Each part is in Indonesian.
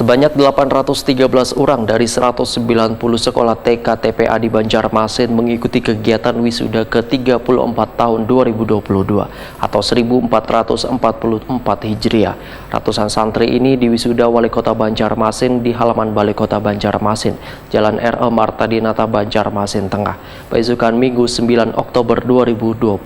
Sebanyak 813 orang dari 190 sekolah TK TPA di Banjarmasin mengikuti kegiatan wisuda ke-34 tahun 2022 atau 1444 Hijriah. Ratusan santri ini diwisuda Wali Kota Banjarmasin di halaman Balai Kota Banjarmasin, Jalan R.E. Marta Dinata, Banjarmasin Tengah, besokan Minggu 9 Oktober 2022.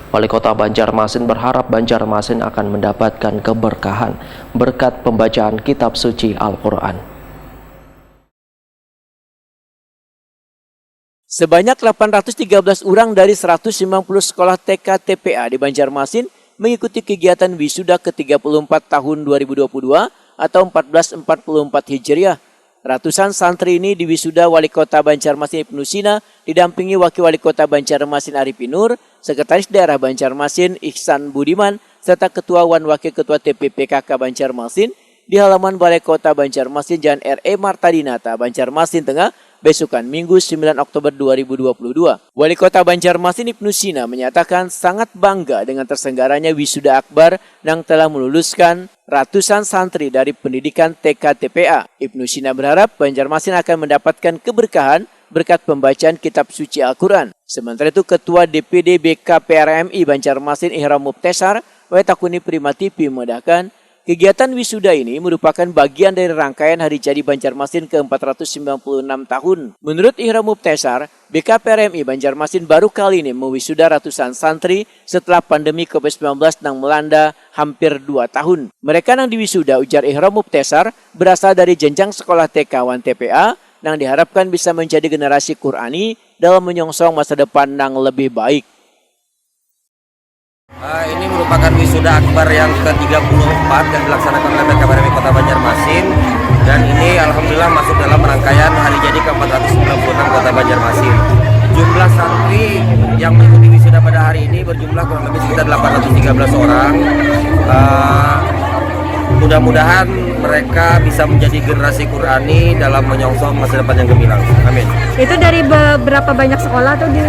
Wali Kota Banjarmasin berharap Banjarmasin akan mendapatkan keberkahan berkat pembacaan kitab suci Al-Quran. Sebanyak 813 orang dari 190 sekolah TK TPA di Banjarmasin mengikuti kegiatan wisuda ke-34 tahun 2022 atau 1444 Hijriah. Ratusan santri ini diwisuda Wali Kota Banjarmasin Ibnu Sina didampingi Wakil Wali Kota Banjarmasin Arifin Nur, Sekretaris Daerah Banjarmasin Ihsan Budiman, serta Ketua Wan Wakil Ketua TPPKK Banjarmasin di halaman Balai Kota Banjarmasin Jalan R.E. Marta Dinata, Banjarmasin Tengah, besokan Minggu 9 Oktober 2022. Wali Kota Banjarmasin Ibnu Sina menyatakan sangat bangga dengan terselenggaranya wisuda akbar yang telah meluluskan ratusan santri dari pendidikan TK TPA. Ibnu Sina berharap Banjarmasin akan mendapatkan keberkahan berkat pembacaan kitab suci Al-Quran. Sementara itu Ketua DPD BKPRMI Banjarmasin Ihram Mubtesar Wetakuni Prima TV memudahkan kegiatan wisuda ini merupakan bagian dari rangkaian Hari Jadi Banjarmasin ke-496 tahun. Menurut Ihram Mubtesar, BKPRMI Banjarmasin baru kali ini mewisuda ratusan santri setelah pandemi COVID-19 yang melanda hampir 2 tahun. Mereka yang diwisuda, ujar Ihram Mubtesar, berasal dari jenjang sekolah TK wan TPA yang diharapkan bisa menjadi generasi Qurani dalam menyongsong masa depan yang lebih baik. Ini merupakan wisuda akbar yang ke-34 yang dilaksanakan oleh BKPRMI Kota Banjarmasin, dan ini alhamdulillah masuk dalam rangkaian Hari Jadi ke-496 Kota Banjarmasin. Jumlah santri yang mengikuti wisuda pada hari ini berjumlah kurang lebih sekitar 813 orang. Mudah-mudahan mereka bisa menjadi generasi Qurani dalam menyongsong masa depan yang gemilang. Amin. Itu dari berapa banyak sekolah atau di?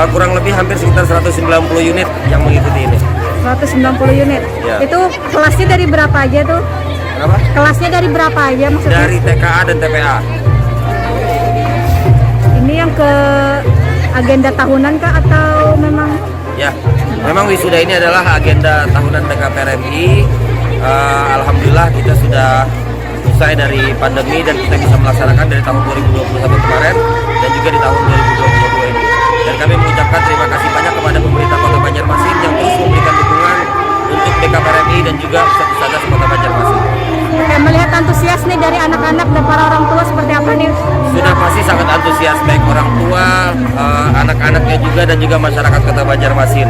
Kurang lebih hampir sekitar 190 unit yang mengikuti ini. 190 unit? Ya. Itu kelasnya dari berapa aja tuh? Kenapa? Kelasnya dari berapa aja maksudnya? Dari TKA dan TPA. Ini yang ke agenda tahunan kah atau memang? Ya, memang wisuda ini adalah agenda tahunan BKPRMI. Alhamdulillah kita sudah usai dari pandemi dan kita bisa melaksanakan dari tahun 2021 kemarin dan juga di tahun 2022 ini. Dan kami mengucapkan terima kasih banyak kepada pemerintah Kota Banjarmasin yang terus memberikan dukungan untuk BKPRMI dan juga pusat-pusat Kota Banjarmasin. Melihat antusias nih dari anak-anak dan para orang tua seperti apa nih? Sudah pasti sangat antusias, baik orang tua, anak-anaknya juga dan juga masyarakat Kota Banjarmasin.